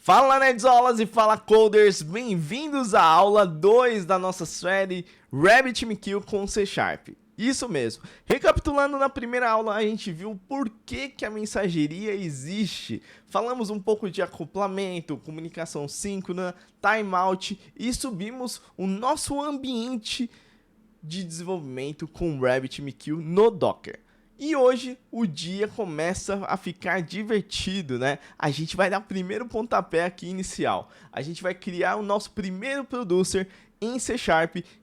Fala Nerdzolas e fala Coders, bem-vindos à aula 2 da nossa série RabbitMQ com C#. Isso mesmo, recapitulando, na primeira aula a gente viu por que a mensageria existe. Falamos um pouco de acoplamento, comunicação síncrona, timeout e subimos o nosso ambiente de desenvolvimento com RabbitMQ no Docker. E hoje o dia começa a ficar divertido, né? A gente vai dar o primeiro pontapé aqui inicial. A gente vai criar o nosso primeiro producer em C#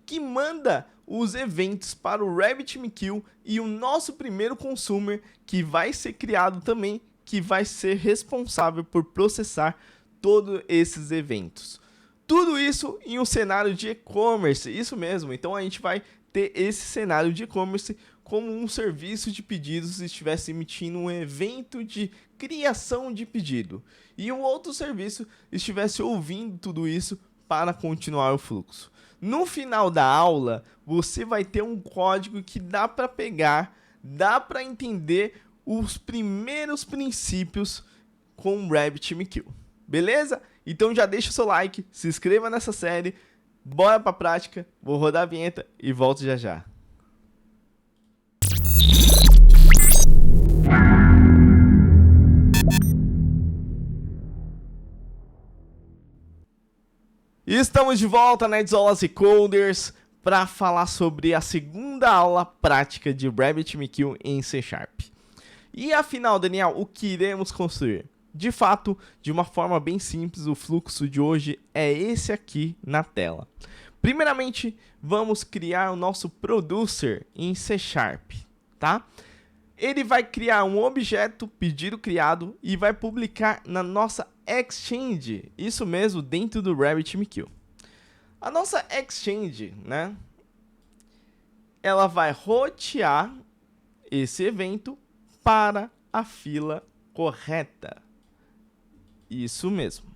que manda os eventos para o RabbitMQ e o nosso primeiro consumer que vai ser criado também, que vai ser responsável por processar todos esses eventos. Tudo isso em um cenário de e-commerce, isso mesmo. Então a gente vai ter esse cenário de e-commerce como um serviço de pedidos se estivesse emitindo um evento de criação de pedido e um outro serviço estivesse ouvindo tudo isso para continuar o fluxo. No final da aula, você vai ter um código que dá para pegar, dá para entender os primeiros princípios com o RabbitMQ. Beleza? Então já deixa o seu like, se inscreva nessa série, bora para a prática, vou rodar a vinheta e volto já já. E estamos de volta, Nerdzolas e Coders, para falar sobre a segunda aula prática de RabbitMQ em C#. E afinal, Daniel, o que iremos construir? De fato, de uma forma bem simples, o fluxo de hoje é esse aqui na tela. Primeiramente, vamos criar o nosso producer em C#, tá? Ele vai criar um objeto pedido criado e vai publicar na nossa Exchange, isso mesmo, dentro do RabbitMQ. A nossa Exchange, né? Ela vai rotear esse evento para a fila correta. Isso mesmo.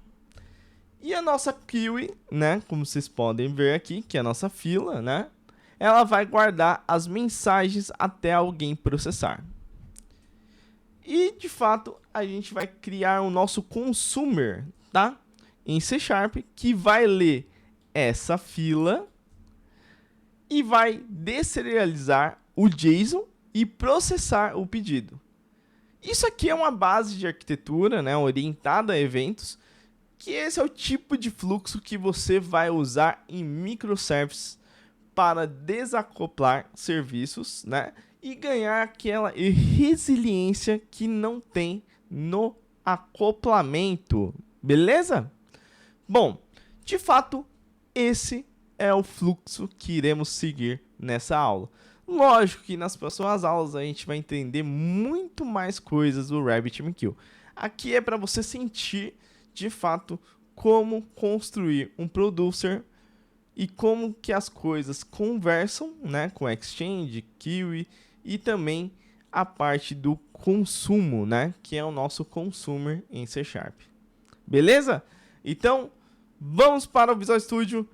E a nossa queue, né? Como vocês podem ver aqui, que é a nossa fila, né? Ela vai guardar as mensagens até alguém processar. E, de fato, a gente vai criar o nosso consumer, tá? Em C#, que vai ler essa fila e vai deserializar o JSON e processar o pedido. Isso aqui é uma base de arquitetura, né, orientada a eventos, que esse é o tipo de fluxo que você vai usar em microservices para desacoplar serviços, né? E ganhar aquela resiliência que não tem no acoplamento, beleza? Bom, de fato, esse é o fluxo que iremos seguir nessa aula. Lógico que nas próximas aulas a gente vai entender muito mais coisas do RabbitMQ. Aqui é para você sentir, de fato, como construir um producer e como que as coisas conversam, né, com Exchange, Queue e também a parte do consumo, né, que é o nosso consumer em C#. Beleza? Então, vamos para o Visual Studio.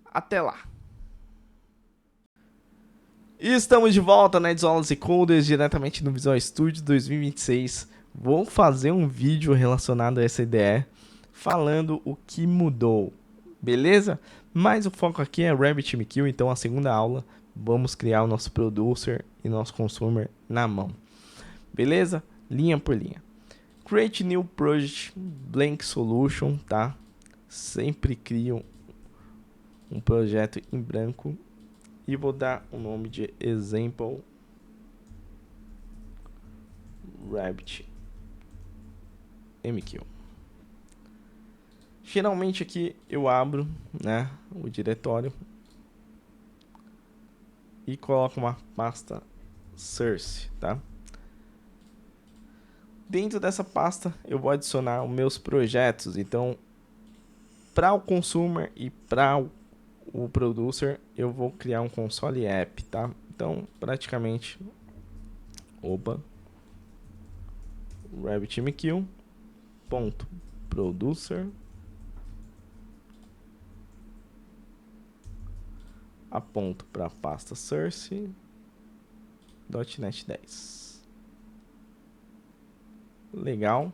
Até lá! E estamos de volta, Nerdzolas e Coders, diretamente no Visual Studio 2026. Vou fazer um vídeo relacionado a essa ideia, falando o que mudou, beleza? Mas o foco aqui é RabbitMQ, então a segunda aula vamos criar o nosso producer e nosso consumer na mão. Beleza? Linha por linha. Create new project, blank solution, tá? Sempre crio um projeto em branco e vou dar o nome de example RabbitMQ. Geralmente aqui eu abro, né, o diretório e coloco uma pasta source, tá? Dentro dessa pasta eu vou adicionar os meus projetos. Então, para o consumer e para o producer, eu vou criar um console app, tá? Então, praticamente, RabbitMQ.producer aponto para a pasta source .NET 10. Legal.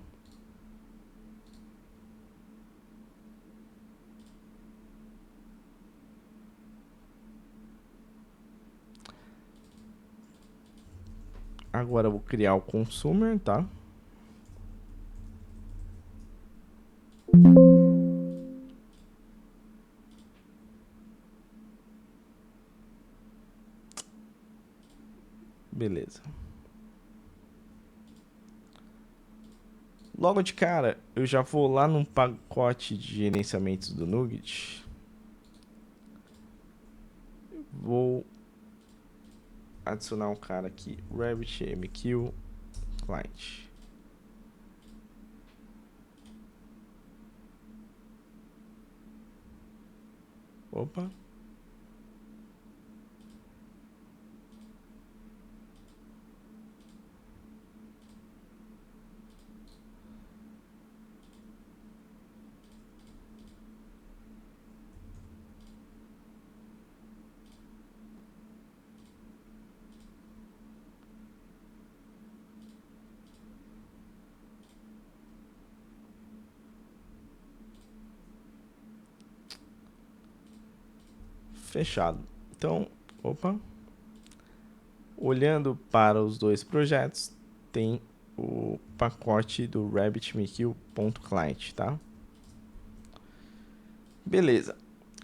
Agora eu vou criar o consumer, tá? Beleza. Logo de cara, eu já vou lá no pacote de gerenciamentos do NuGet. Vou adicionar um cara aqui, RabbitMQ Client. Opa. Fechado. Então, opa. Olhando para os dois projetos, tem o pacote do RabbitMQ.client, tá? Beleza.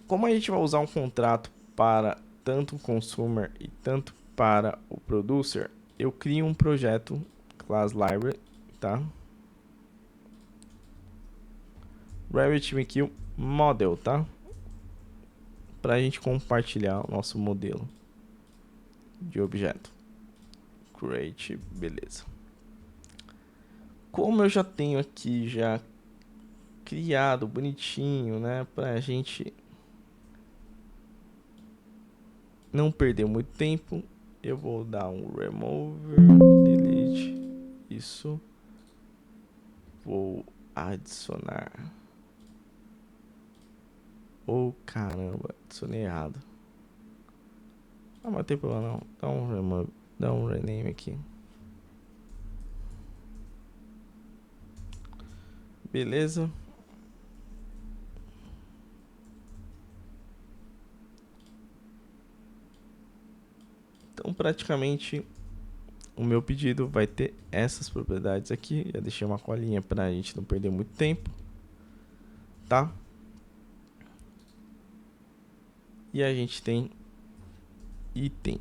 Como a gente vai usar um contrato para tanto o consumer e tanto para o producer, eu crio um projeto class library, tá? RabbitMQ model, tá? Para a gente compartilhar o nosso modelo de objeto. Create, beleza. Como eu já tenho aqui já criado bonitinho, né, pra gente não perder muito tempo, eu vou dar um remover, delete, isso, vou adicionar. Oh, caramba, adicionei errado. Ah, mas não tem problema não, dá um remove, dá um rename aqui. Beleza. Então, praticamente, o meu pedido vai ter essas propriedades aqui. Já deixei uma colinha para a gente não perder muito tempo, tá? E a gente tem item.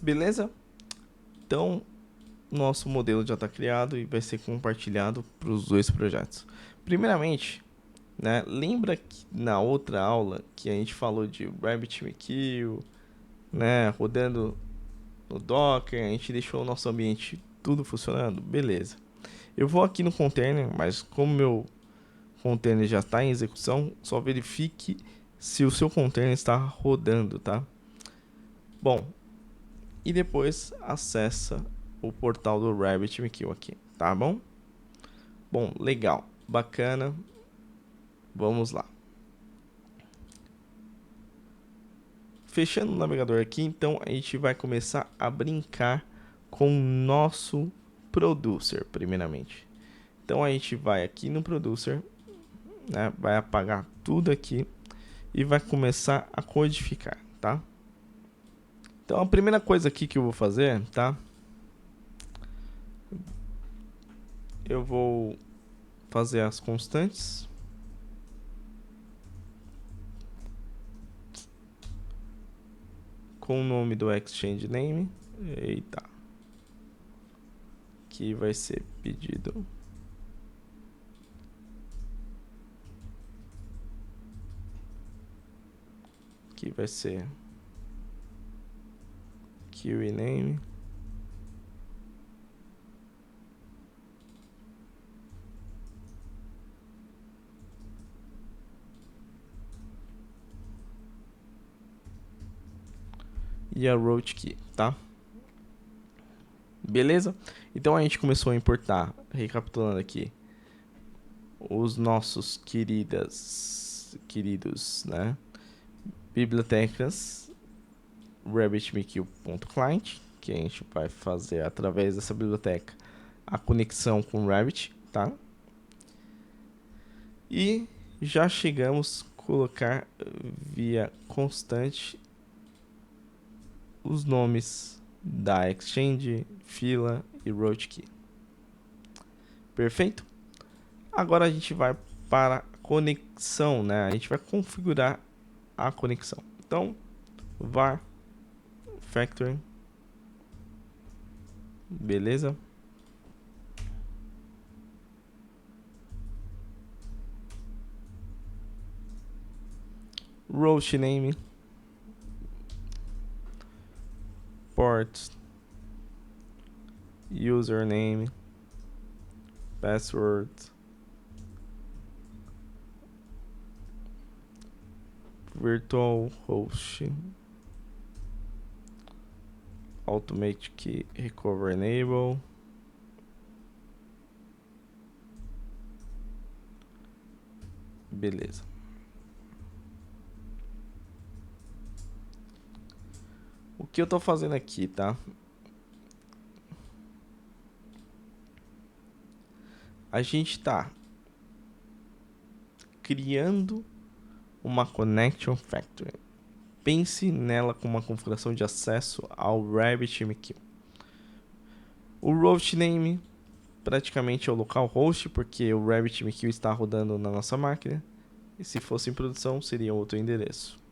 Beleza? Então, nosso modelo já está criado e vai ser compartilhado para os dois projetos. Primeiramente, né, lembra que na outra aula que a gente falou de RabbitMQ, né, rodando no Docker, a gente deixou o nosso ambiente tudo funcionando? Beleza. Eu vou aqui no container, mas como meu container já está em execução, só verifique se o seu container está rodando, tá? Bom, e depois acessa o portal do RabbitMQ aqui, tá bom? Bom, legal, bacana. Vamos lá. Fechando o navegador aqui, então a gente vai começar a brincar com o nosso producer, primeiramente. Então a gente vai aqui no producer, né, vai apagar tudo aqui e vai começar a codificar, tá? Então a primeira coisa aqui que eu vou fazer, tá? Eu vou fazer as constantes. Com o nome do exchange name. Eita. Que vai ser pedido. aqui vai ser query name. E a route key, tá? Beleza? Então a gente começou a importar, recapitulando aqui, os nossos queridos, né, bibliotecas RabbitMQ.client, que a gente vai fazer através dessa biblioteca a conexão com o Rabbit, tá? E já chegamos a colocar via constante os nomes da Exchange, fila e route key. Perfeito? Agora a gente vai para a conexão, né? A gente vai configurar a conexão. Então, var factory, beleza? Route name, port, username, password, virtual host, automatic recover enable, beleza. O que eu tô fazendo aqui, tá? A gente tá criando uma Connection Factory. Pense nela como uma configuração de acesso ao RabbitMQ. O route name praticamente é o localhost, porque o RabbitMQ está rodando na nossa máquina. E se fosse em produção, seria outro endereço.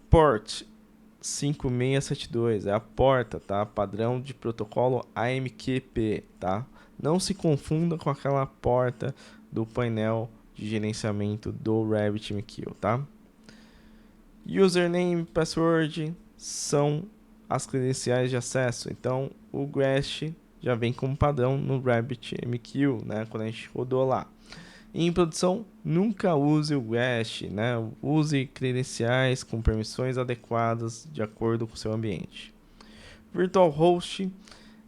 Port 5672 é a porta, tá? Padrão de protocolo AMQP, tá? Não se confunda com aquela porta do painel de gerenciamento do RabbitMQ, tá? Username e password são as credenciais de acesso. Então, o GRASH já vem como padrão no RabbitMQ, né? Quando a gente rodou lá. Em produção, nunca use o GRASH, né? Use credenciais com permissões adequadas de acordo com o seu ambiente. Virtual Host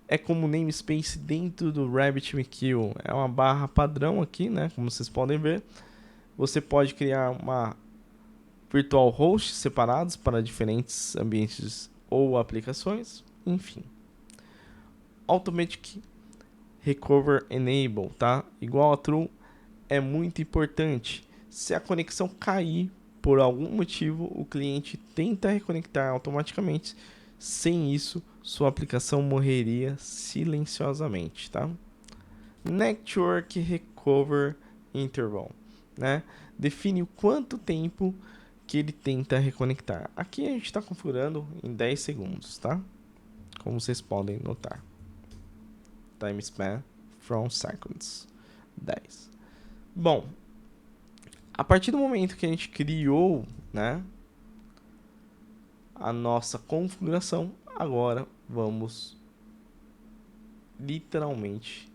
é como namespace dentro do RabbitMQ. É uma barra padrão aqui, né? Como vocês podem ver. Você pode criar uma virtual host separados para diferentes ambientes ou aplicações. Enfim. Automatic Recover Enable, tá? Igual a True. É muito importante. Se a conexão cair por algum motivo, o cliente tenta reconectar automaticamente. Sem isso, sua aplicação morreria silenciosamente, tá? Network Recover Interval, né? Define o quanto tempo que ele tenta reconectar. Aqui a gente está configurando em 10 segundos, tá? Como vocês podem notar. Time span from seconds. 10. Bom, a partir do momento que a gente criou, né, a nossa configuração, agora vamos literalmente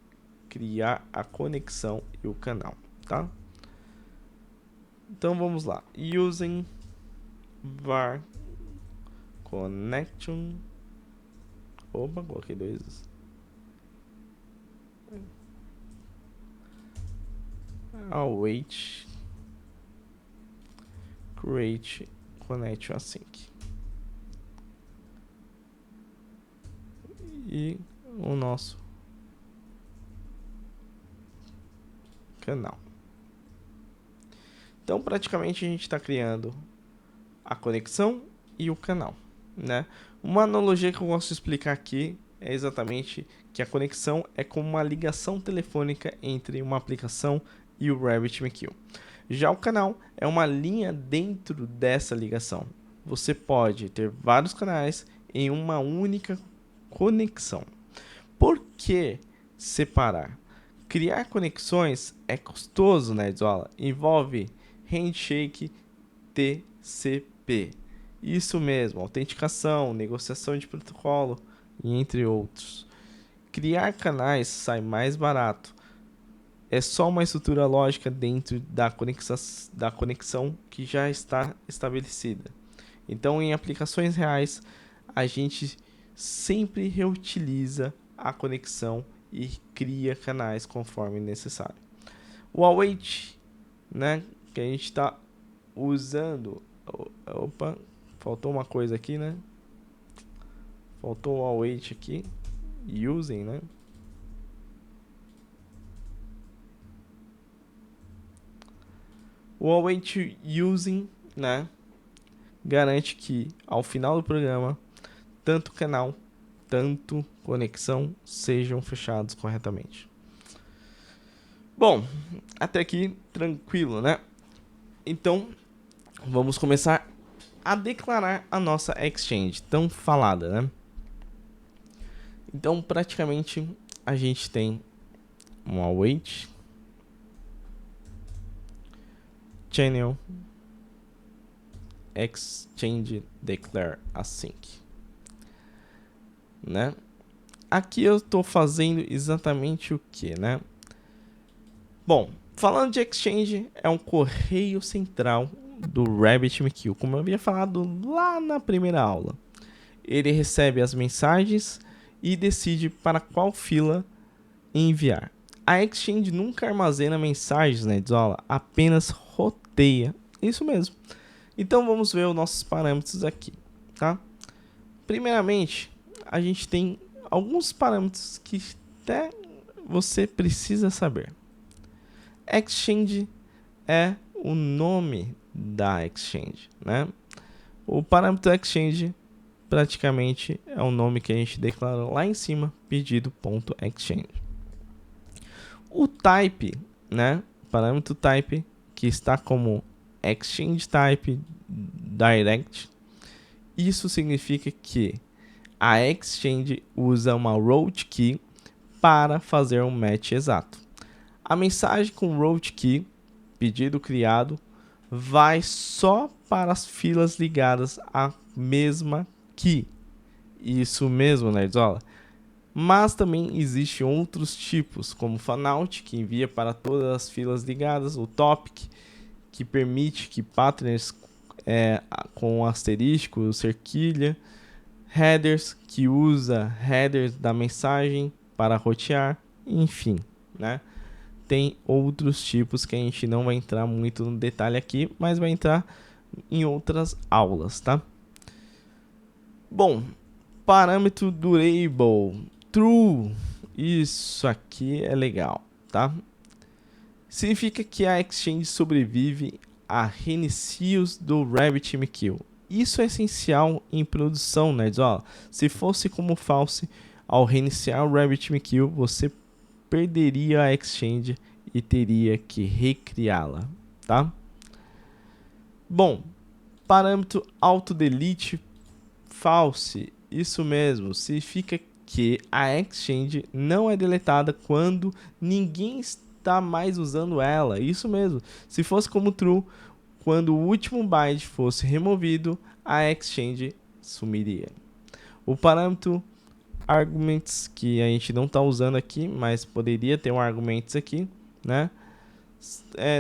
criar a conexão e o canal, tá? Então vamos lá. Using var connection. Opa, coloquei dois. Await create connection async. E o nosso canal. Então, praticamente a gente está criando a conexão e o canal, né? Uma analogia que eu gosto de explicar aqui é exatamente que a conexão é como uma ligação telefônica entre uma aplicação e o RabbitMQ. Já o canal é uma linha dentro dessa ligação. Você pode ter vários canais em uma única conexão. Por que separar? Criar conexões é custoso, né, Edzola? Envolve handshake TCP. Isso mesmo, autenticação, negociação de protocolo e entre outros. Criar canais sai mais barato. É só uma estrutura lógica dentro da conexão que já está estabelecida. Então, em aplicações reais, a gente sempre reutiliza a conexão e cria canais conforme necessário. O await, né, que a gente está usando. Opa, faltou uma coisa aqui, né? Faltou o await aqui. Using, né? O await using, né, garante que ao final do programa, tanto canal, tanto conexão sejam fechados corretamente. Bom, até aqui tranquilo, né? Então, vamos começar a declarar a nossa exchange tão falada, né? Então, praticamente, a gente tem um await channel exchange declare async, né? Aqui eu estou fazendo exatamente o que, né? Bom, falando de exchange, é um correio central do RabbitMQ, como eu havia falado lá na primeira aula. Ele recebe as mensagens e decide para qual fila enviar. A exchange nunca armazena mensagens, né, Zola? Apenas roteia. Isso mesmo. Então vamos ver os nossos parâmetros aqui, tá? Primeiramente, a gente tem alguns parâmetros que até você precisa saber. Exchange é o nome da exchange, né? O parâmetro exchange praticamente é o nome que a gente declarou lá em cima, pedido.exchange. O type, né? Parâmetro type, que está como exchange type direct. Isso significa que a exchange usa uma route key para fazer um match exato. A mensagem com route key, pedido criado, vai só para as filas ligadas à mesma key. Isso mesmo, Nerdola. Mas também existem outros tipos, como o fanout, que envia para todas as filas ligadas, o topic, que permite que patterns com asterisco, cerquilha, headers, que usa headers da mensagem para rotear, enfim, né? Tem outros tipos que a gente não vai entrar muito no detalhe aqui, mas vai entrar em outras aulas, tá? Bom, parâmetro durable, true, isso aqui é legal, tá? Significa que a exchange sobrevive a reinicios do RabbitMQ. Isso é essencial em produção, nerds. Ó, se fosse como false, ao reiniciar o RabbitMQ, você perderia a exchange e teria que recriá-la, tá? Bom, parâmetro autodelete false, isso mesmo, significa que a exchange não é deletada quando ninguém está mais usando ela, isso mesmo. Se fosse como true, quando o último byte fosse removido, a exchange sumiria. O parâmetro arguments, que a gente não está usando aqui, mas poderia ter um arguments aqui, né?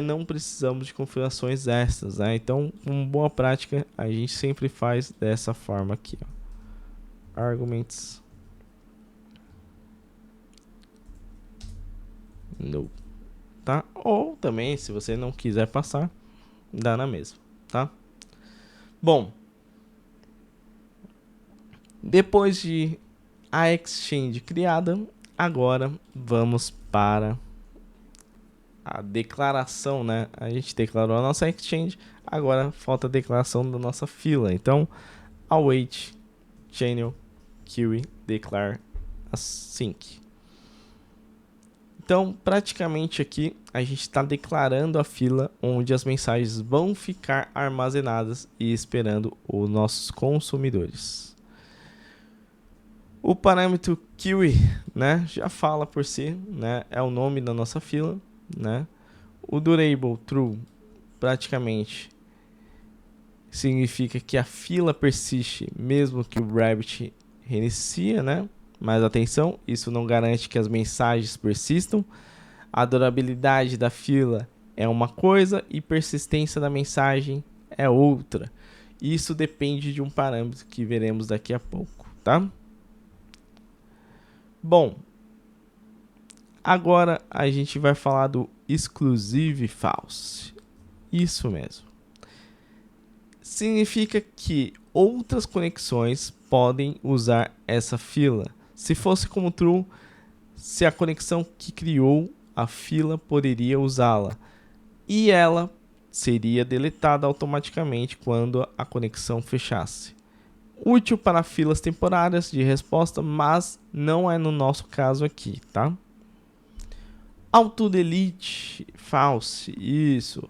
Não precisamos de configurações extras, né? Então, com boa prática, a gente sempre faz dessa forma aqui, ó. Arguments no, tá? Ou também, se você não quiser passar, dá na mesma, tá? Bom, depois de a exchange criada, agora vamos para a declaração, né? A gente declarou a nossa exchange, agora falta a declaração da nossa fila. Então, await channel query declare async. Então, praticamente aqui a gente está declarando a fila onde as mensagens vão ficar armazenadas e esperando os nossos consumidores. O parâmetro query, né, já fala por si, né, é o nome da nossa fila, né? O durable true praticamente significa que a fila persiste mesmo que o Rabbit reinicia, né? Mas atenção, isso não garante que as mensagens persistam. A durabilidade da fila é uma coisa e persistência da mensagem é outra. Isso depende de um parâmetro que veremos daqui a pouco, tá? Bom, agora a gente vai falar do exclusive false. Isso mesmo. Significa que outras conexões podem usar essa fila. Se fosse como true, se a conexão que criou a fila poderia usá-la. E ela seria deletada automaticamente quando a conexão fechasse. Útil para filas temporárias de resposta, mas não é no nosso caso aqui, tá? Auto-delete false, isso.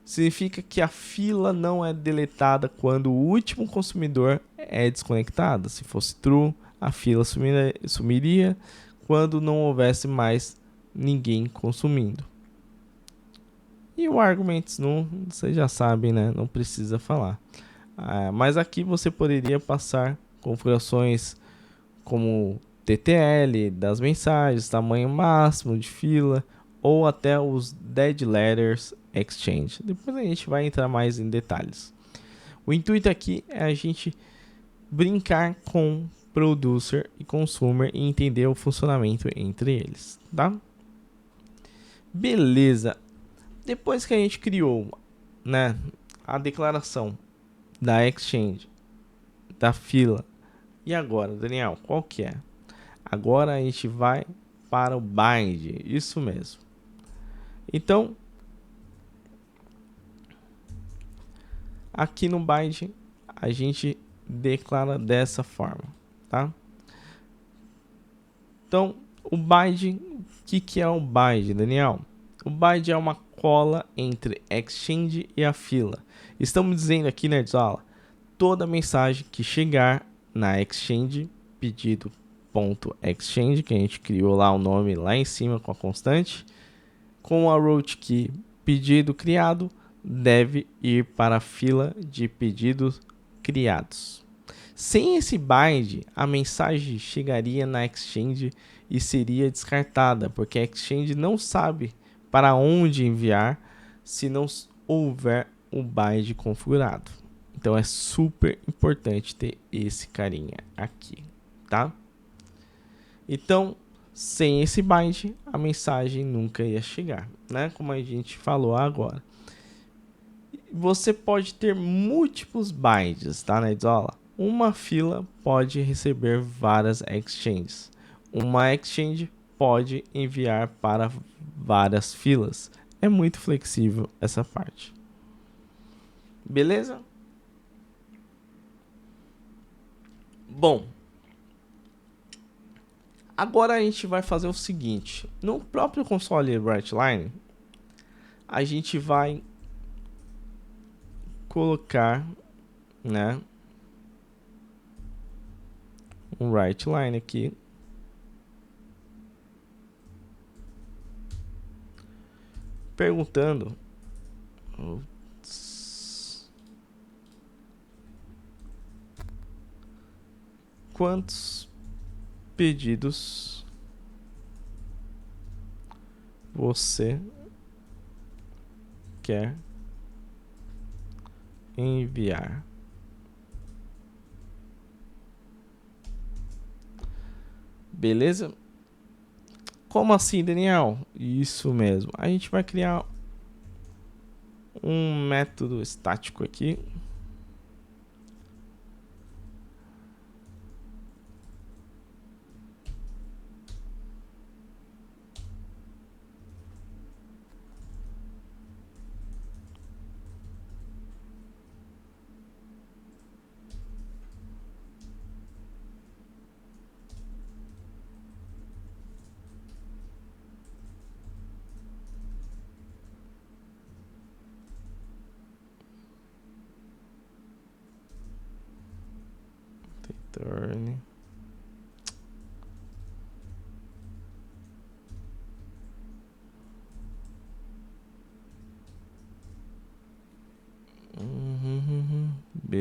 Significa que a fila não é deletada quando o último consumidor é desconectado. Se fosse true, a fila sumiria quando não houvesse mais ninguém consumindo. E o argumentos não, vocês já sabem, né? Não precisa falar. Mas aqui você poderia passar configurações como TTL das mensagens, tamanho máximo de fila ou até os Dead Letters Exchange. Depois a gente vai entrar mais em detalhes. O intuito aqui é a gente brincar com producer e consumer e entender o funcionamento entre eles, tá? Beleza. Depois que a gente criou, né, a declaração da Exchange, da fila, e agora, Daniel, qual que é? Agora a gente vai para o bind, isso mesmo. Então, aqui no bind a gente declara dessa forma, tá? Então, o bind, o que é o bind, Daniel? O bind é uma cola entre Exchange e a fila. Estamos dizendo aqui, nerdzala, toda mensagem que chegar na Exchange, pedido.exchange, que a gente criou lá o nome lá em cima com a constante, com a route key pedido criado, deve ir para a fila de pedidos criados. Sem esse bind, a mensagem chegaria na Exchange e seria descartada, porque a Exchange não sabe para onde enviar se não houver um bind configurado. Então é super importante ter esse carinha aqui, tá? Então, sem esse bind, a mensagem nunca ia chegar, né? Como a gente falou agora. Você pode ter múltiplos binds, tá, nerdzala? Uma fila pode receber várias exchanges. Uma exchange pode enviar para várias filas. É muito flexível essa parte. Beleza? Bom, agora a gente vai fazer o seguinte. No próprio console WriteLine, a gente vai colocar, né, um WriteLine aqui. Perguntando quantos pedidos você quer enviar. Beleza? Como assim, Daniel? Isso mesmo. A gente vai criar um método estático aqui. Return.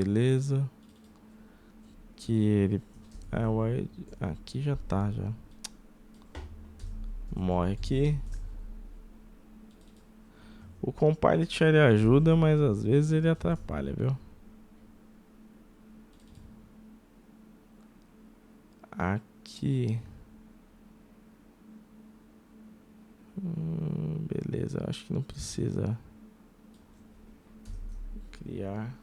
Beleza. Que ele... aqui já tá, já. Morre aqui. O Compilot ele ajuda, mas às vezes ele atrapalha, viu? Aqui. Beleza, acho que não precisa criar.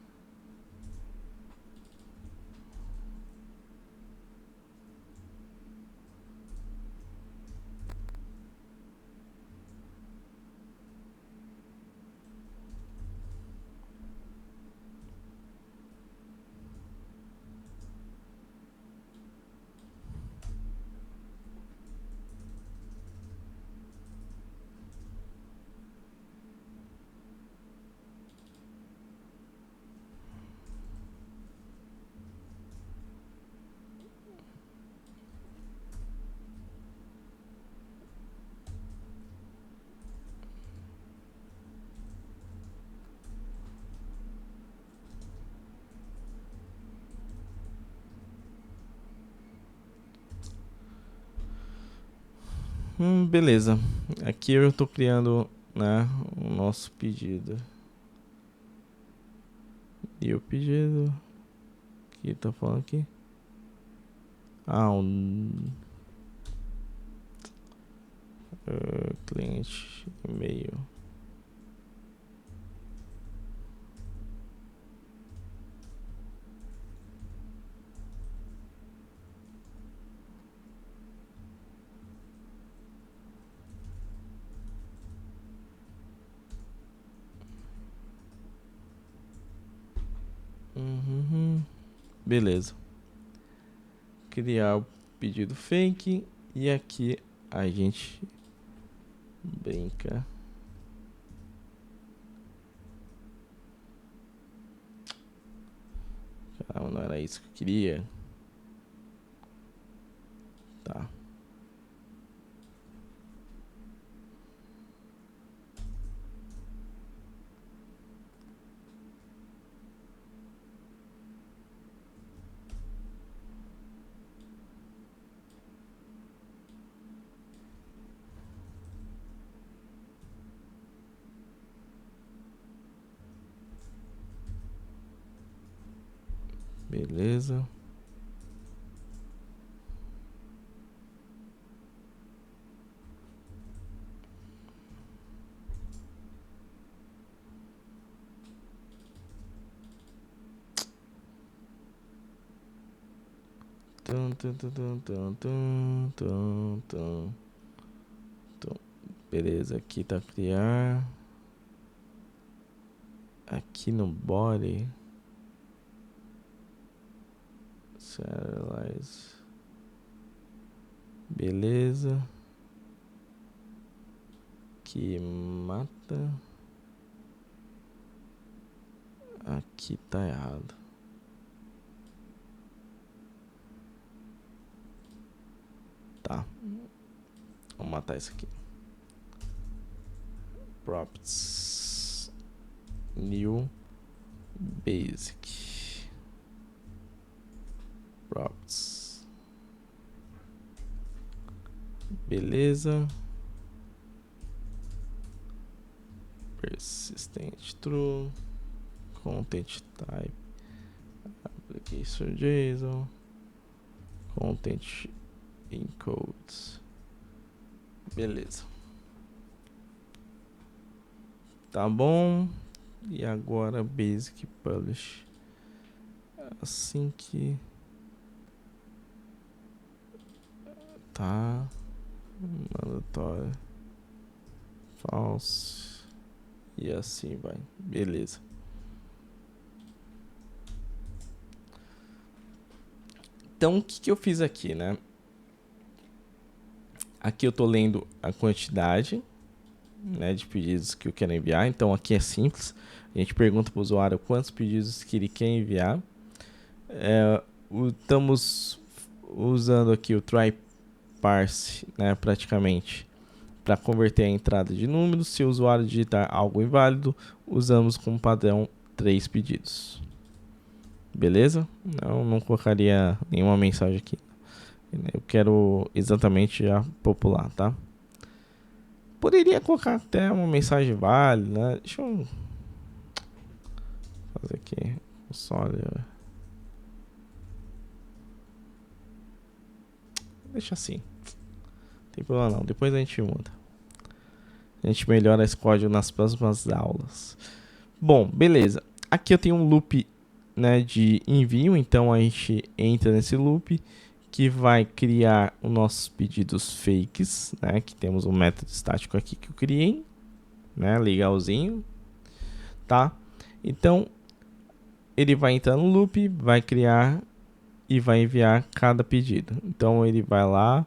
Beleza. Aqui eu tô criando, né, o nosso pedido. E o pedido que tá falando aqui? Cliente e-mail. Beleza. Criar o pedido fake. E aqui a gente brinca. Caramba, não era isso que eu queria. Tá. Beleza. Beleza, aqui tá criar. Aqui no body. Serialize. Beleza. Que mata. Aqui tá errado. Tá. Vamos matar isso aqui. Properties. New. Basic. Properties. Beleza. Persistent true. Content type. Application JSON. Content encodes. Beleza. Tá bom. E agora basic publish. Assim que tá mandatório false e assim vai. Beleza. Então o que eu fiz aqui, né? Aqui eu tô lendo a quantidade, né, de pedidos que eu quero enviar. Então aqui é simples. A gente pergunta para o usuário quantos pedidos que ele quer enviar. Estamos usando aqui o try parse, né, praticamente, para converter a entrada de números. Se o usuário digitar algo inválido, usamos como padrão 3 pedidos. beleza? Não colocaria nenhuma mensagem aqui. Eu quero exatamente já popular, tá? Poderia colocar até uma mensagem válida, né? Deixa eu fazer aqui o sólido. Deixa assim. Não tem problema não, depois a gente muda. A gente melhora esse código nas próximas aulas. Bom, beleza. Aqui eu tenho um loop, né, de envio, então a gente entra nesse loop que vai criar os nossos pedidos fakes, né, que temos um método estático aqui que eu criei, né, legalzinho, tá? Então ele vai entrar no loop, vai criar e vai enviar cada pedido. Então ele vai lá,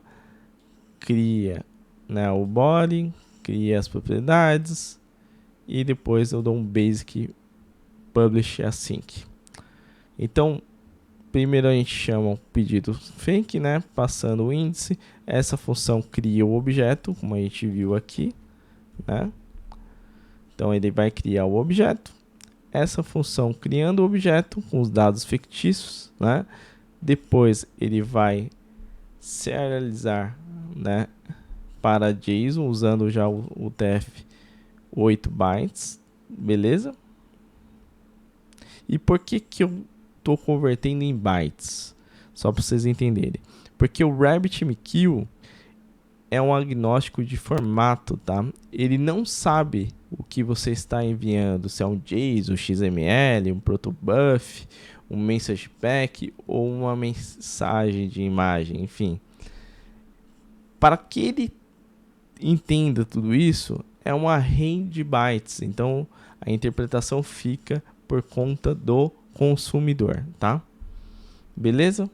cria, né, o body, cria as propriedades e depois eu dou um basic publish async. Então primeiro a gente chama o pedido fake, né, passando o índice. Essa função cria o objeto, como a gente viu aqui, né? Então ele vai criar o objeto. Essa função criando o objeto com os dados fictícios, né? Depois ele vai serializar, né, para JSON usando já o UTF 8 bytes, beleza? E por que eu estou convertendo em bytes? Só para vocês entenderem. Porque o RabbitMQ é um agnóstico de formato, tá? Ele não sabe o que você está enviando, se é um JSON, um XML, um protobuf, um message pack ou uma mensagem de imagem, enfim. Para que ele entenda tudo isso, é um array de bytes. Então, a interpretação fica por conta do consumidor, tá? Beleza?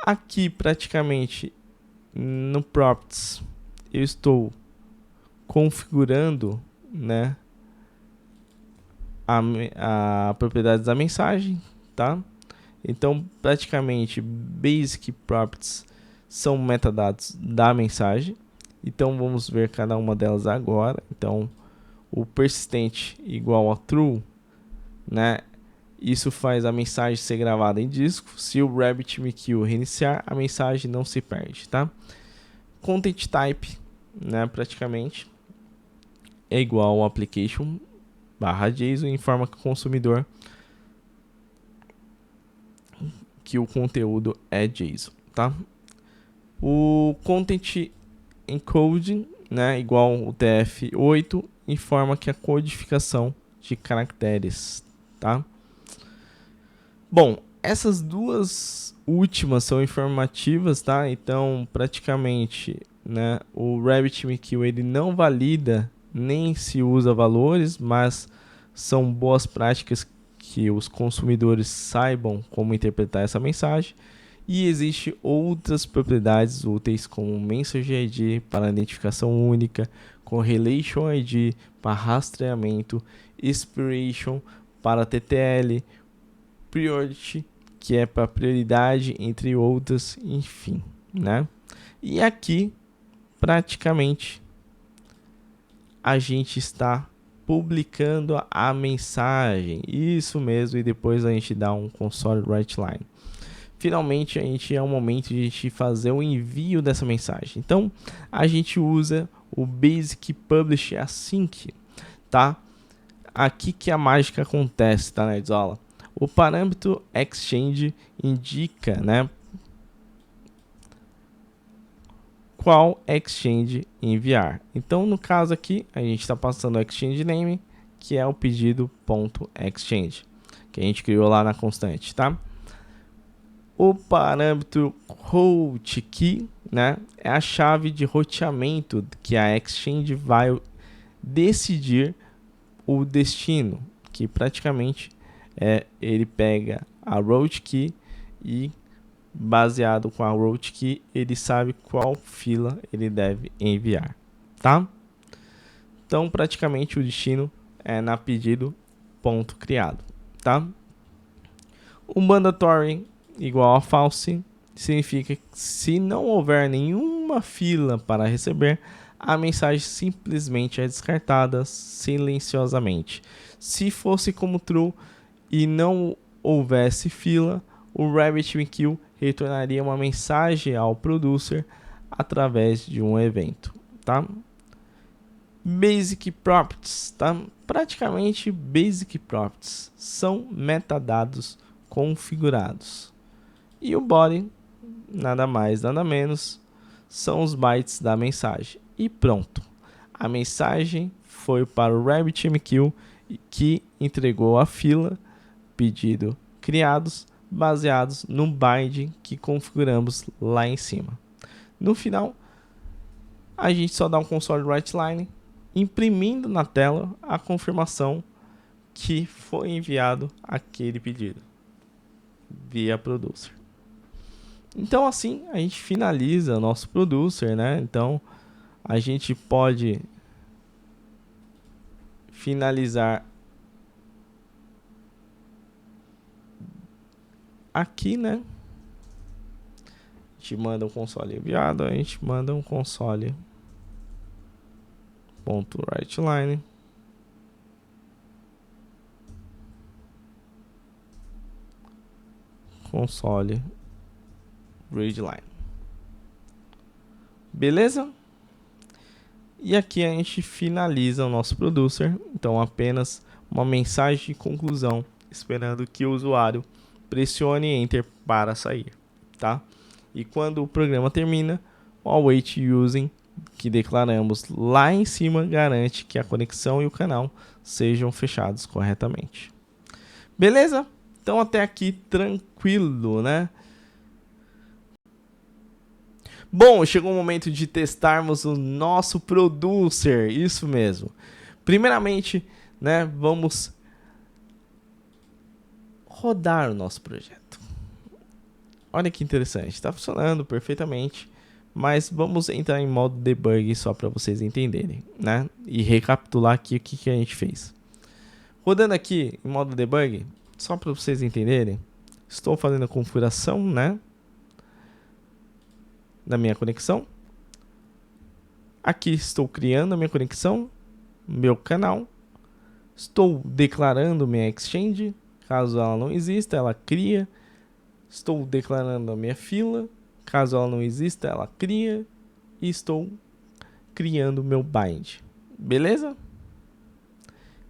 Aqui, praticamente, no properties, eu estou configurando, né, a propriedade da mensagem, tá? Então, praticamente, basic properties são metadados da mensagem. Então, vamos ver cada uma delas agora. Então, o persistente igual a true, né? Isso faz a mensagem ser gravada em disco. Se o RabbitMQ reiniciar, a mensagem não se perde, tá? Content type, né, praticamente é igual ao application /JSON, informa que o consumidor que o conteúdo é JSON, tá? O content encoding, né, igual o TF8, informa que a codificação de caracteres, tá? Bom, essas duas últimas são informativas, tá? Então, praticamente, né, o RabbitMQ ele não valida nem se usa valores, mas são boas práticas que os consumidores saibam como interpretar essa mensagem. E existem outras propriedades úteis como Message ID para identificação única, Correlation ID para rastreamento, Expiration para TTL, Priority, que é para prioridade, entre outras, enfim, né? E aqui, praticamente, a gente está publicando a mensagem, isso mesmo, e depois a gente dá um console write line. Finalmente, a gente é o momento de a gente fazer o envio dessa mensagem. Então, a gente usa o Basic Publish Async, tá? Aqui que a mágica acontece, tá, nerdola? O parâmetro exchange indica, né, qual exchange enviar. Então, no caso aqui, a gente está passando o exchange name, que é o pedido.exchange, que a gente criou lá na constante, tá? O parâmetro route key, né, é a chave de roteamento que a exchange vai decidir o destino, que praticamente ele pega a route key e baseado com a route key ele sabe qual fila ele deve enviar, tá? Então praticamente o destino é na pedido ponto criado, tá? O mandatory igual a false significa que se não houver nenhuma fila para receber, a mensagem simplesmente é descartada silenciosamente. Se fosse como true e não houvesse fila, o RabbitMQ retornaria uma mensagem ao producer através de um evento, tá? Basic Properties, tá? Praticamente Basic Properties são metadados configurados. E o body, nada mais, nada menos, são os bytes da mensagem. E pronto. A mensagem foi para o RabbitMQ, que entregou a fila, pedido criados, baseados no binding que configuramos lá em cima. No final, a gente só dá um console writeLine, imprimindo na tela a confirmação que foi enviado aquele pedido via producer. Então assim a gente finaliza o nosso producer, né? Então a gente pode finalizar aqui, né? A gente manda um console enviado, a gente manda um console ponto writeLine, console readline. Beleza? E aqui a gente finaliza o nosso producer. Então apenas uma mensagem de conclusão, esperando que o usuário pressione Enter para sair, tá? E quando o programa termina, o await using que declaramos lá em cima garante que a conexão e o canal sejam fechados corretamente. Beleza? Então até aqui tranquilo, né? Bom, chegou o momento de testarmos o nosso producer, isso mesmo. Primeiramente, né, vamos rodar o nosso projeto. Olha que interessante, está funcionando perfeitamente, mas vamos entrar em modo debug só para vocês entenderem, né? E recapitular aqui o que a gente fez. Rodando aqui em modo debug, só para vocês entenderem, estou fazendo a configuração, né, da minha conexão. Aqui estou criando a minha conexão, meu canal. Estou declarando minha exchange, caso ela não exista, ela cria. Estou declarando a minha fila, caso ela não exista, ela cria. E estou criando meu bind. Beleza?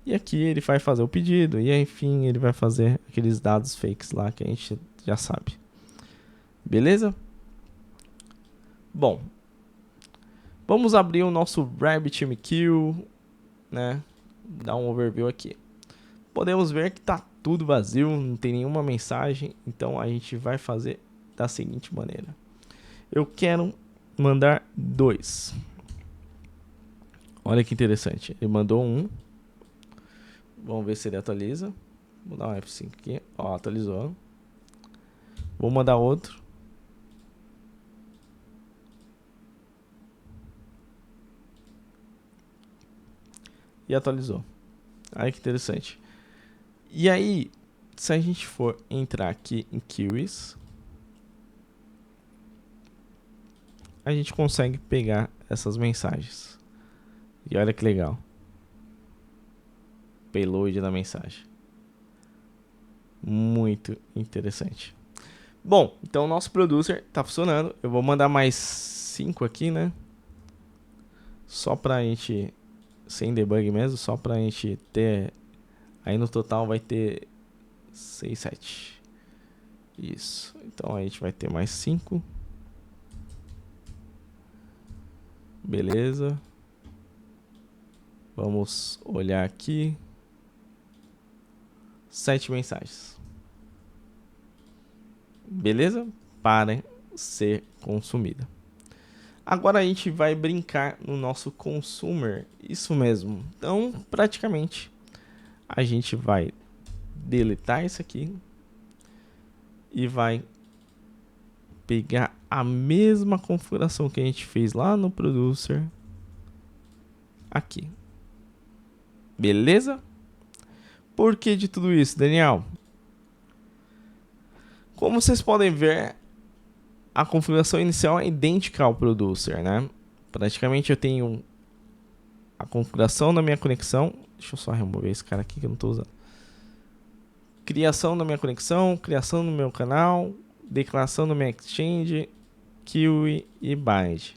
E aqui ele vai fazer o pedido e enfim ele vai fazer aqueles dados fakes lá que a gente já sabe. Beleza? Bom, vamos abrir o nosso RabbitMQ, né? Dar um overview aqui. Podemos ver que está tudo vazio, não tem nenhuma mensagem. Então a gente vai fazer da seguinte maneira. Eu quero mandar 2. Olha que interessante. Ele mandou 1. Vamos ver se ele atualiza. Vou dar um F5 aqui. Ó, atualizou. Vou mandar outro. E atualizou. Aí que interessante. E aí, se a gente for entrar aqui em queries, a gente consegue pegar essas mensagens. E olha que legal. Payload da mensagem. Muito interessante. Bom, então o nosso producer está funcionando. Eu vou mandar mais 5 aqui, né? Só pra gente, sem debug mesmo, só pra gente ter. Aí no total vai ter 6, 7. Isso. Então a gente vai ter mais 5. Beleza. Vamos olhar aqui. 7 mensagens. Beleza? Para ser consumida. Agora a gente vai brincar no nosso consumer. Isso mesmo. Então, praticamente, a gente vai deletar isso aqui. E vai pegar a mesma configuração que a gente fez lá no producer. Aqui. Beleza? Por que de tudo isso, Daniel? Como vocês podem ver, a configuração inicial é idêntica ao producer, né? Praticamente eu tenho a configuração da minha conexão. Deixa eu só remover esse cara aqui que eu não estou usando. criação da minha conexão, criação do meu canal, declaração do meu exchange, queue e bind.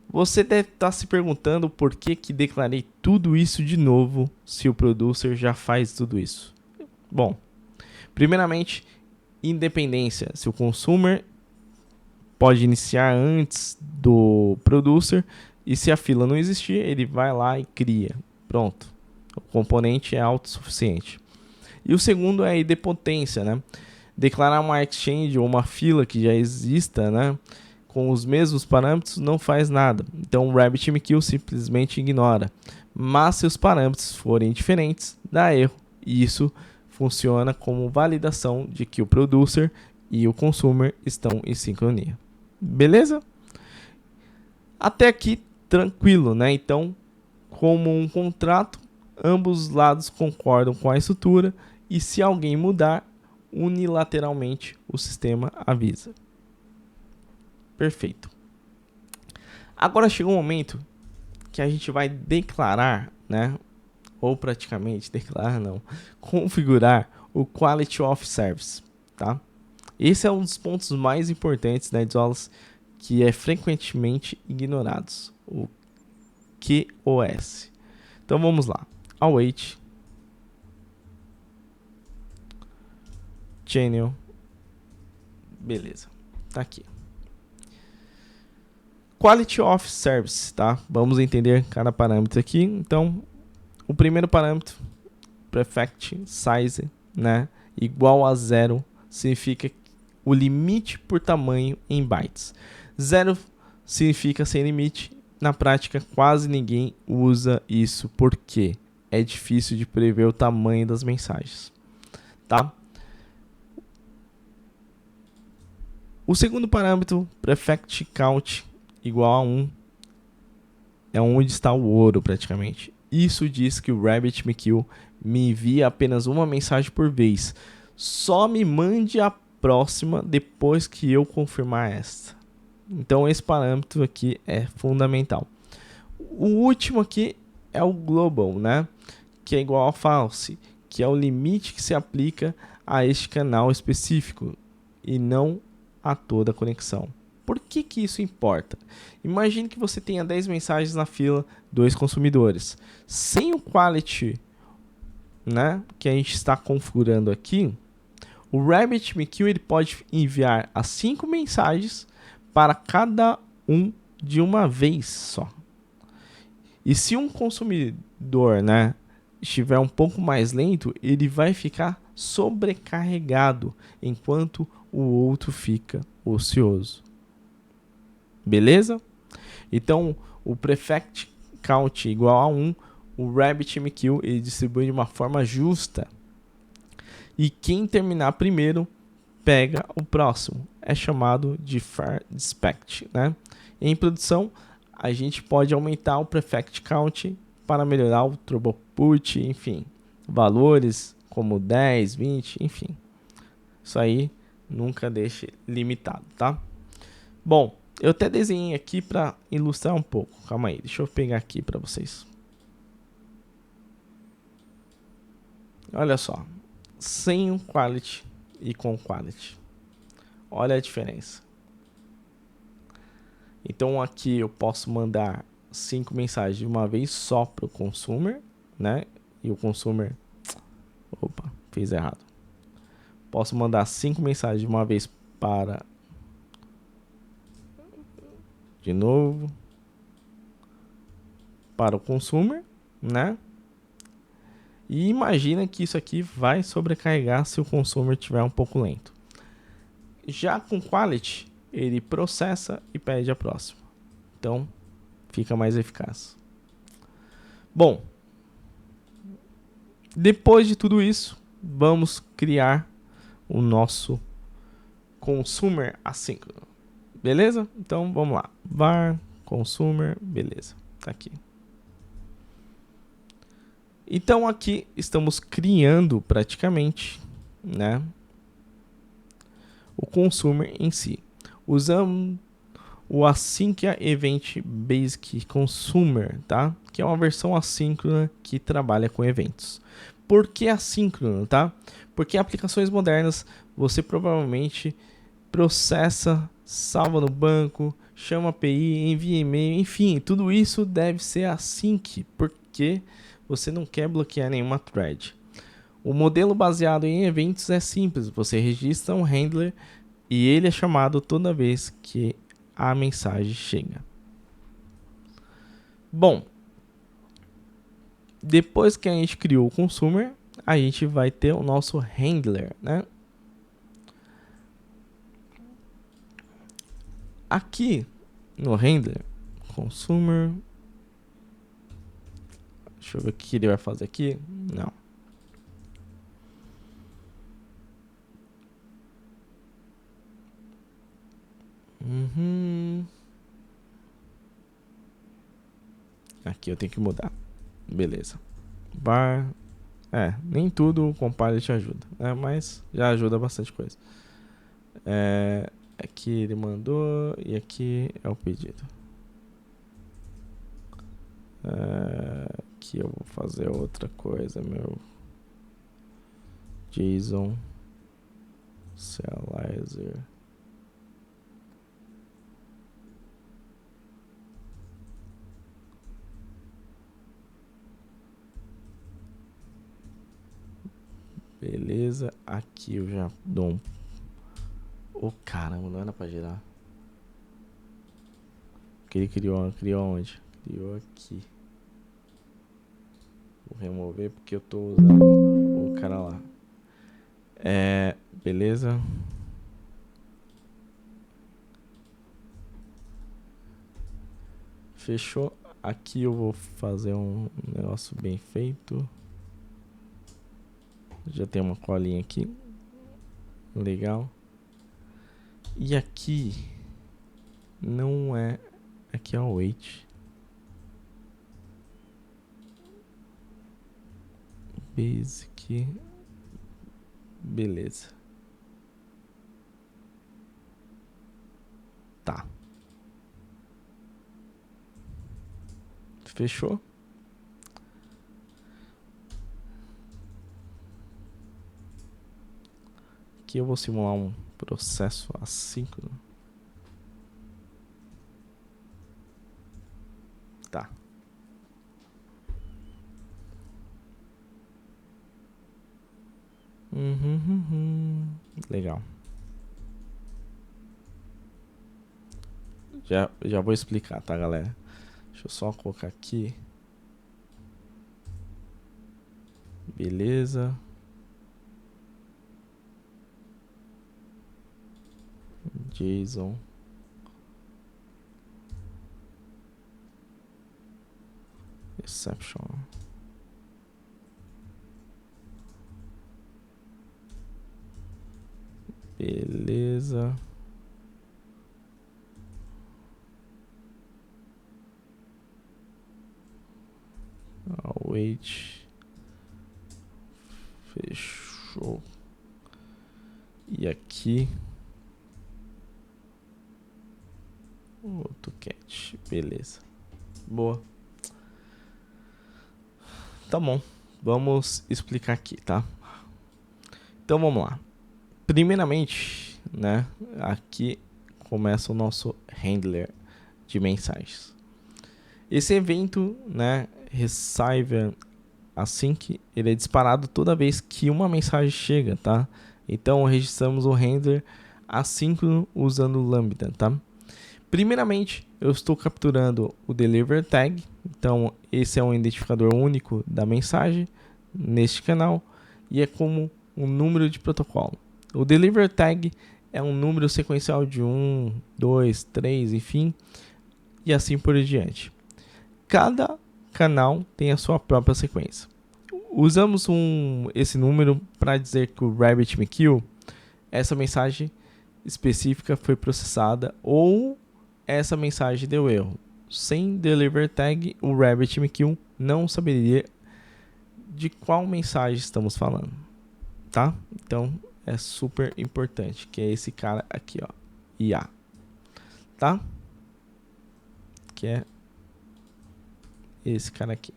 Você deve estar se perguntando por que declarei tudo isso de novo se o producer já faz tudo isso. Bom, primeiramente, independência. Se o consumer pode iniciar antes do producer e se a fila não existir, ele vai lá e cria. Pronto, o componente é autossuficiente. E o segundo é a idempotência, né? Declarar uma exchange ou uma fila que já exista, né, com os mesmos parâmetros não faz nada. Então o RabbitMQ simplesmente ignora. Mas se os parâmetros forem diferentes, dá erro. E isso funciona como validação de que o producer e o consumer estão em sincronia. Beleza? Até aqui tranquilo, né? Então, como um contrato, ambos os lados concordam com a estrutura e se alguém mudar, unilateralmente o sistema avisa. Perfeito. Agora chegou o momento que a gente vai declarar, né? Ou praticamente declarar não, configurar o Quality of Service, tá? Esse é um dos pontos mais importantes da Edzolas que é frequentemente ignorados, o QoS. Então vamos lá. Await channel. Beleza. Tá aqui. Quality of Service, tá? Vamos entender cada parâmetro aqui. Então, o primeiro parâmetro, prefect size, né, igual a 0, significa o limite por tamanho em bytes. 0 significa sem limite. Na prática, quase ninguém usa isso porque é difícil de prever o tamanho das mensagens, tá? O segundo parâmetro, prefect count, igual a 1, é onde está o ouro praticamente. Isso diz que o RabbitMQ me envia apenas uma mensagem por vez. Só me mande a próxima depois que eu confirmar esta. Então esse parâmetro aqui é fundamental. O último aqui é o global, né? Que é igual a false, que é o limite que se aplica a este canal específico e não a toda a conexão. Por que isso importa? Imagine que você tenha 10 mensagens na fila, 2 consumidores. Sem o quality, né, que a gente está configurando aqui, o RabbitMQ ele pode enviar as 5 mensagens para cada um de uma vez só. E se um consumidor, né, estiver um pouco mais lento, ele vai ficar sobrecarregado enquanto o outro fica ocioso. Beleza? Então, o prefect count igual a 1, o RabbitMQ ele distribui de uma forma justa. E quem terminar primeiro pega o próximo. É chamado de fair dispatch, né? Em produção, a gente pode aumentar o prefect count para melhorar o throughput, enfim, valores como 10, 20, enfim. Isso aí nunca deixe limitado, tá? Bom, eu até desenhei aqui para ilustrar um pouco. Calma aí, deixa eu pegar aqui para vocês. Olha só, sem o quality e com quality. Olha a diferença. Então aqui eu posso mandar 5 mensagens de uma vez só para o consumer, né? E o consumer... Opa, fiz errado. Posso mandar 5 mensagens de uma vez para... De novo. Para o consumer, né? E imagina que isso aqui vai sobrecarregar se o consumer estiver um pouco lento. Já com quality, ele processa e pede a próxima. Então, fica mais eficaz. Bom, depois de tudo isso, vamos criar o nosso consumer assíncrono. Beleza? Então, vamos lá. Var consumer, beleza. Tá aqui. Então, aqui estamos criando praticamente, né, o consumer em si. Usamos o Async Event Basic Consumer, tá? Que é uma versão assíncrona que trabalha com eventos. Por que assíncrono, tá? Porque em aplicações modernas você provavelmente processa, salva no banco, chama API, envia e-mail, enfim, tudo isso deve ser async, porque você não quer bloquear nenhuma thread. O modelo baseado em eventos é simples, você registra um handler e ele é chamado toda vez que a mensagem chega. Bom, depois que a gente criou o consumer, a gente vai ter o nosso handler, né? Aqui no handler, consumer, deixa eu ver o que ele vai fazer aqui. Não. Aqui eu tenho que mudar. Beleza. Bar. Nem tudo o compile te ajuda, né? Mas já ajuda bastante coisa. Aqui ele mandou e aqui é o pedido. Aqui eu vou fazer outra coisa, meu. JSON Serializer. Beleza, aqui eu já dou um... Oh, caramba, não era pra girar. Que ele criou onde? Criou aqui. Vou remover porque eu tô usando o cara lá. Beleza. Fechou. Aqui eu vou fazer um negócio bem feito. Já tem uma colinha aqui. Legal. E aqui não é... Aqui é o wait. Basic. Beleza. Tá. Fechou? Aqui eu vou simular um processo assíncrono. Tá. Legal. Já vou explicar, tá, galera? Deixa eu só colocar aqui. Beleza. JSON. Exception. Beleza. Await. Fechou. E aqui outro cat. Beleza. Boa. Tá bom. Vamos explicar aqui, tá? Então vamos lá. Primeiramente, né? Aqui começa o nosso handler de mensagens. Esse evento, né? Receive async, ele é disparado toda vez que uma mensagem chega, tá? Então registramos o handler assíncrono usando o Lambda, tá? Primeiramente, eu estou capturando o deliver tag, então esse é um identificador único da mensagem neste canal e é como um número de protocolo. O deliver tag é um número sequencial de 1, 2, 3, enfim, e assim por diante. Cada canal tem a sua própria sequência. Usamos esse número para dizer que o RabbitMQ, essa mensagem específica foi processada ou essa mensagem deu erro. Sem deliver tag, o RabbitMQ não saberia de qual mensagem estamos falando, tá? Então é super importante, que é esse cara aqui, ó, IA, tá? Que é esse cara aqui.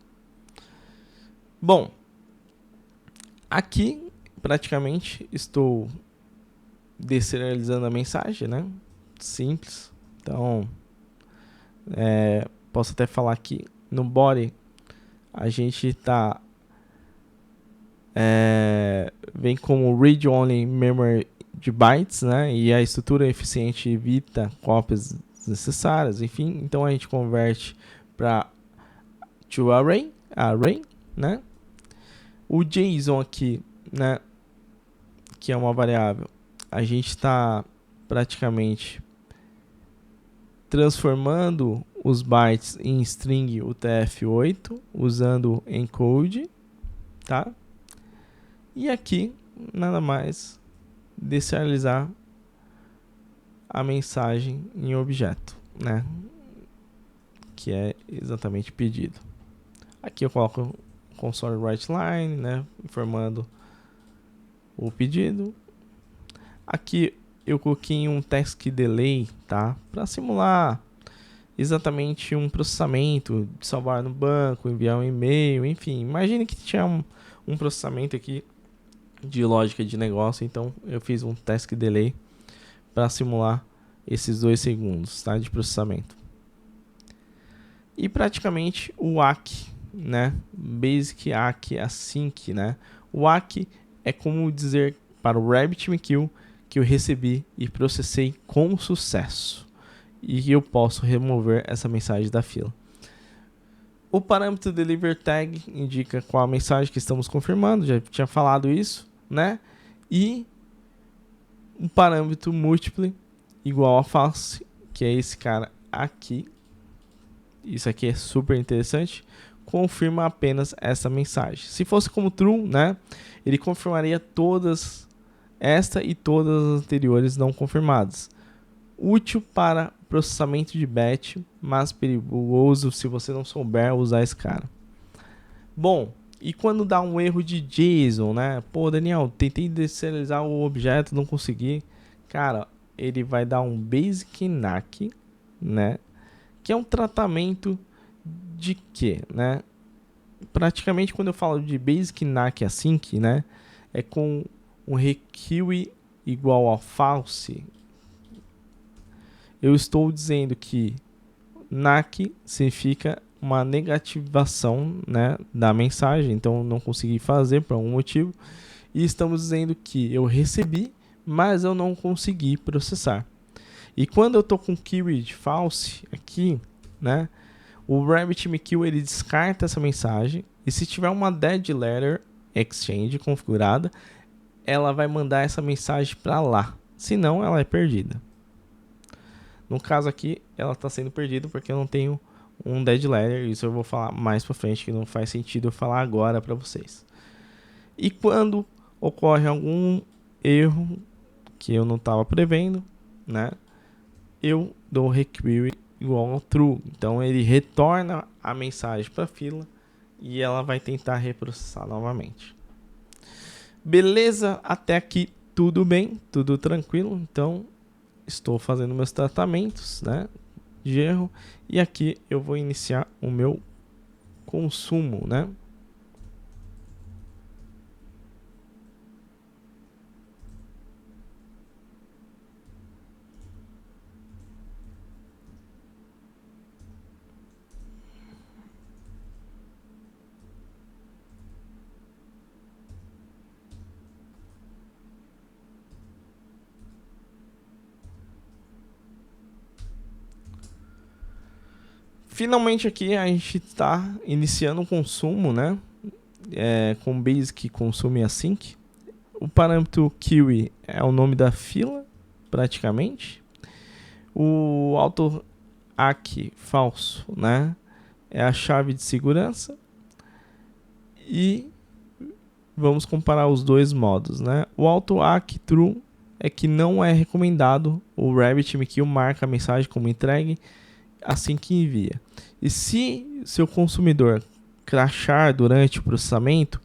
Bom, Aqui, praticamente, estou deserializando a mensagem, né? Simples. Então, posso até falar aqui no body a gente tá vem como read only memory de bytes, né? E a estrutura eficiente evita cópias desnecessárias, enfim. Então a gente converte para to array, né? O JSON aqui, né? Que é uma variável, a gente está praticamente transformando os bytes em string UTF-8 usando encode, tá? E aqui nada mais deserializar a mensagem em objeto, né? Que é exatamente pedido. Aqui eu coloco console write line, né? Informando o pedido. Aqui eu coloquei um task delay, tá? Para simular exatamente um processamento, de salvar no banco, enviar um e-mail, enfim. Imagine que tinha um processamento aqui de lógica de negócio, então eu fiz um task delay para simular esses 2 segundos, tá? De processamento. E praticamente o ACK, né? Basic ACK Async, né? O ACK é como dizer para o RabbitMQ que eu recebi e processei com sucesso e que eu posso remover essa mensagem da fila. O parâmetro deliver tag indica qual a mensagem que estamos confirmando, já tinha falado isso, né? E um parâmetro múltiplo igual a false, que é esse cara aqui. Isso aqui é super interessante. Confirma apenas essa mensagem. Se fosse como true, né? Ele confirmaria todas esta e todas as anteriores não confirmadas. Útil para processamento de batch, mas perigoso se você não souber usar esse cara. Bom, e quando dá um erro de JSON, né? Pô, Daniel, tentei deserializar o objeto, não consegui. Cara, ele vai dar um basic NAC, né? Que é um tratamento de quê, né? Praticamente quando eu falo de basic NAC async, né? É com um require igual a false. Eu estou dizendo que NAC significa uma negativação, né, da mensagem, então não consegui fazer por algum motivo. E estamos dizendo que eu recebi, mas eu não consegui processar. E quando eu estou com keyword false aqui, né, o RabbitMQ ele descarta essa mensagem e se tiver uma dead letter exchange configurada, ela vai mandar essa mensagem para lá, senão ela é perdida. No caso aqui, ela está sendo perdida porque eu não tenho um dead letter, isso eu vou falar mais para frente, que não faz sentido eu falar agora para vocês. E quando ocorre algum erro que eu não estava prevendo, né, eu dou require igual ao true. Então ele retorna a mensagem para a fila e ela vai tentar reprocessar novamente. Beleza? Até aqui tudo bem, tudo tranquilo. Então estou fazendo meus tratamentos, né, de erro, e aqui eu vou iniciar o meu consumo, né? Finalmente aqui a gente está iniciando o consumo, né? Com basic consume async. O parâmetro query é o nome da fila, praticamente. O auto ACK falso, né? É a chave de segurança. E vamos comparar os dois modos, né? O auto ACK true é que não é recomendado. O RabbitMQ marca a mensagem como entregue assim que envia. E se seu consumidor crashar durante o processamento,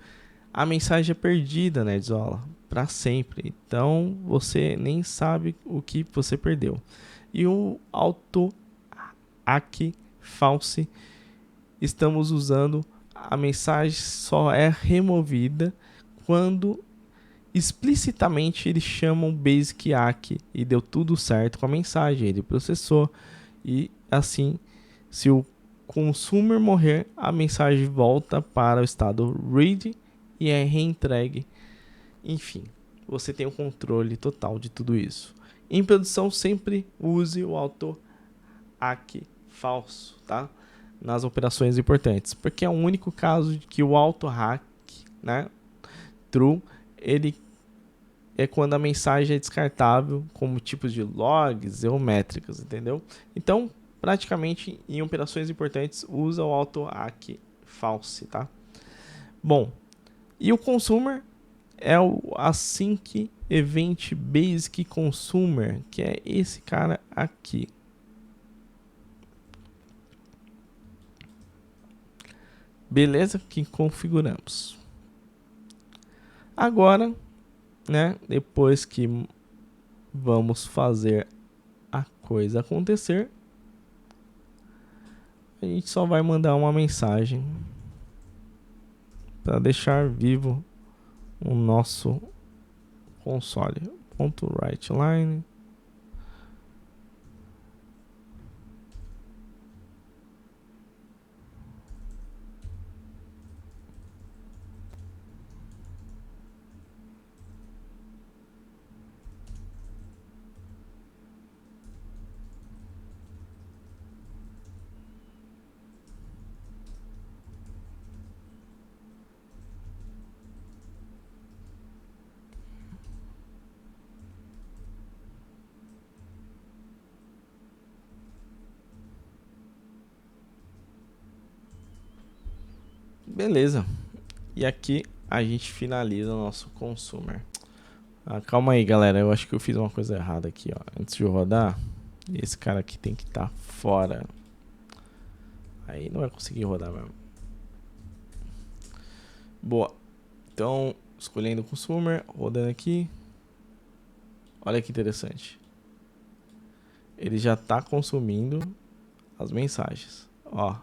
a mensagem é perdida, né, Nerdzola? Para sempre. Então você nem sabe o que você perdeu. E o auto ACK false, estamos usando a mensagem só é removida quando explicitamente eles chamam o basic ACK e deu tudo certo com a mensagem, ele processou e assim, se o consumer morrer, a mensagem volta para o estado read e é reentregue. Enfim, você tem o controle total de tudo isso. Em produção, sempre use o auto ACK falso, tá? Nas operações importantes, porque é o único caso de que o auto hack, né, true, ele é quando a mensagem é descartável como tipos de logs ou métricas, entendeu? Então, praticamente em operações importantes usa o auto hack false, tá? Bom, e o consumer é o async event basic consumer, que é esse cara aqui. Beleza? Que configuramos. Agora, né, depois que vamos fazer a coisa acontecer, a gente só vai mandar uma mensagem para deixar vivo o nosso console. .writeLine. Beleza. E aqui a gente finaliza o nosso consumer. Calma aí, galera. Eu acho que eu fiz uma coisa errada aqui, ó. Antes de eu rodar, esse cara aqui tem que estar fora. Aí não vai conseguir rodar mesmo. Boa. Então, escolhendo o consumer, rodando aqui. Olha que interessante. Ele já está consumindo as mensagens. Ó.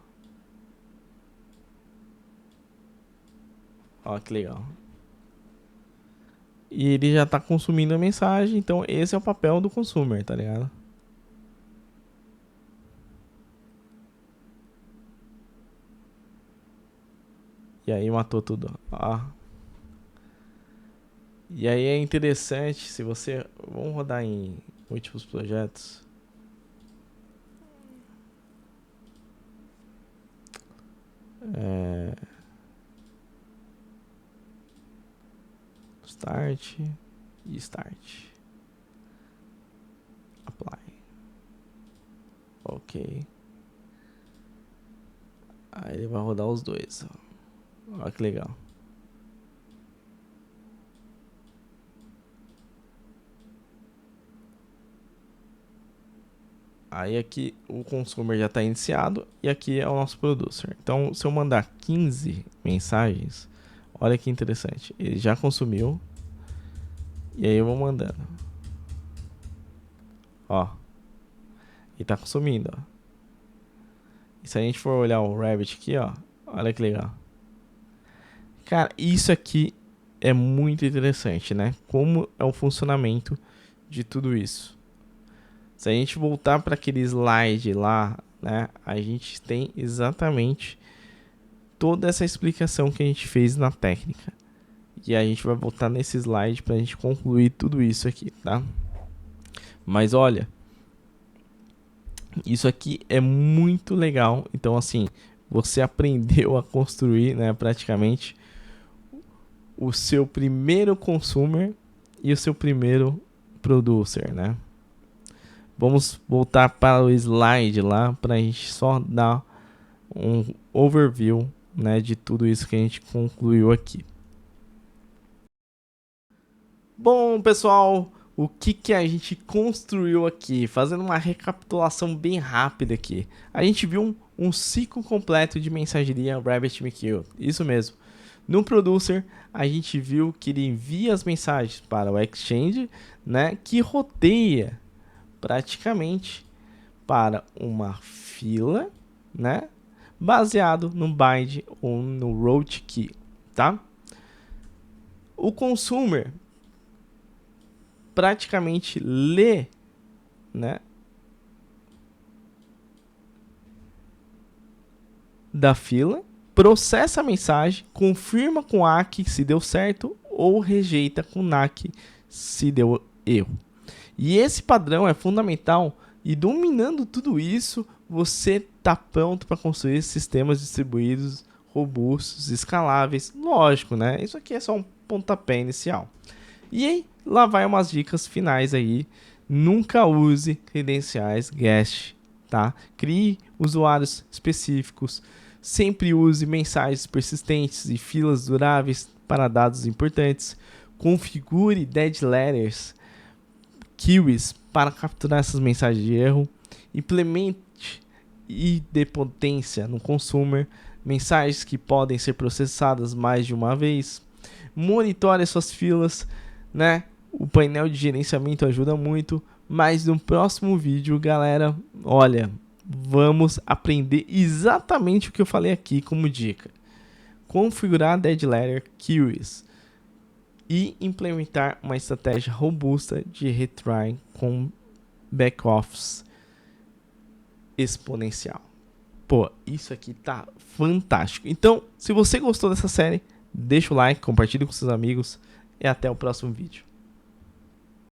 Ó que legal. E ele já está consumindo a mensagem. Então esse é o papel do consumer, tá ligado? E aí matou tudo. Ó. E aí é interessante se você... Vamos rodar em múltiplos projetos. Start e Start. Apply. Ok. Aí ele vai rodar os dois. Olha que legal. Aí aqui o consumer já está iniciado e aqui é o nosso producer. Então se eu mandar 15 mensagens, olha que interessante. Ele já consumiu. E aí eu vou mandando. Ó. Ele tá consumindo, ó. E se a gente for olhar o Rabbit aqui, ó. Olha que legal. Cara, isso aqui é muito interessante, né? Como é o funcionamento de tudo isso. Se a gente voltar para aquele slide lá, né? A gente tem exatamente toda essa explicação que a gente fez na técnica. E a gente vai voltar nesse slide para a gente concluir tudo isso aqui, tá? Mas olha, isso aqui é muito legal. Então assim, você aprendeu a construir, né, praticamente o seu primeiro consumer e o seu primeiro producer, né? Vamos voltar para o slide lá para a gente só dar um overview, né, de tudo isso que a gente concluiu aqui. Bom, pessoal, o que a gente construiu aqui? Fazendo uma recapitulação bem rápida aqui. A gente viu um ciclo completo de mensageria RabbitMQ. Isso mesmo. No Producer, a gente viu que ele envia as mensagens para o Exchange, né, que roteia praticamente para uma fila, né, baseado no bind ou no route key, tá? O consumer praticamente lê, né, da fila, processa a mensagem, confirma com ACK se deu certo ou rejeita com NACK se deu erro. E esse padrão é fundamental, e dominando tudo isso, você está pronto para construir sistemas distribuídos, robustos, escaláveis. Lógico, né? Isso aqui é só um pontapé inicial. E aí, lá vai umas dicas finais aí. Nunca use credenciais guest, tá? Crie usuários específicos. Sempre use mensagens persistentes e filas duráveis para dados importantes. Configure dead letters, queues, para capturar essas mensagens de erro. Implemente idempotência no consumer, mensagens que podem ser processadas mais de uma vez. Monitore suas filas, né? O painel de gerenciamento ajuda muito, mas no próximo vídeo, galera, olha, vamos aprender exatamente o que eu falei aqui como dica. Configurar dead letter queues e implementar uma estratégia robusta de retry com back-office exponencial. Pô, isso aqui tá fantástico. Então, se você gostou dessa série, deixa o like, compartilhe com seus amigos e até o próximo vídeo.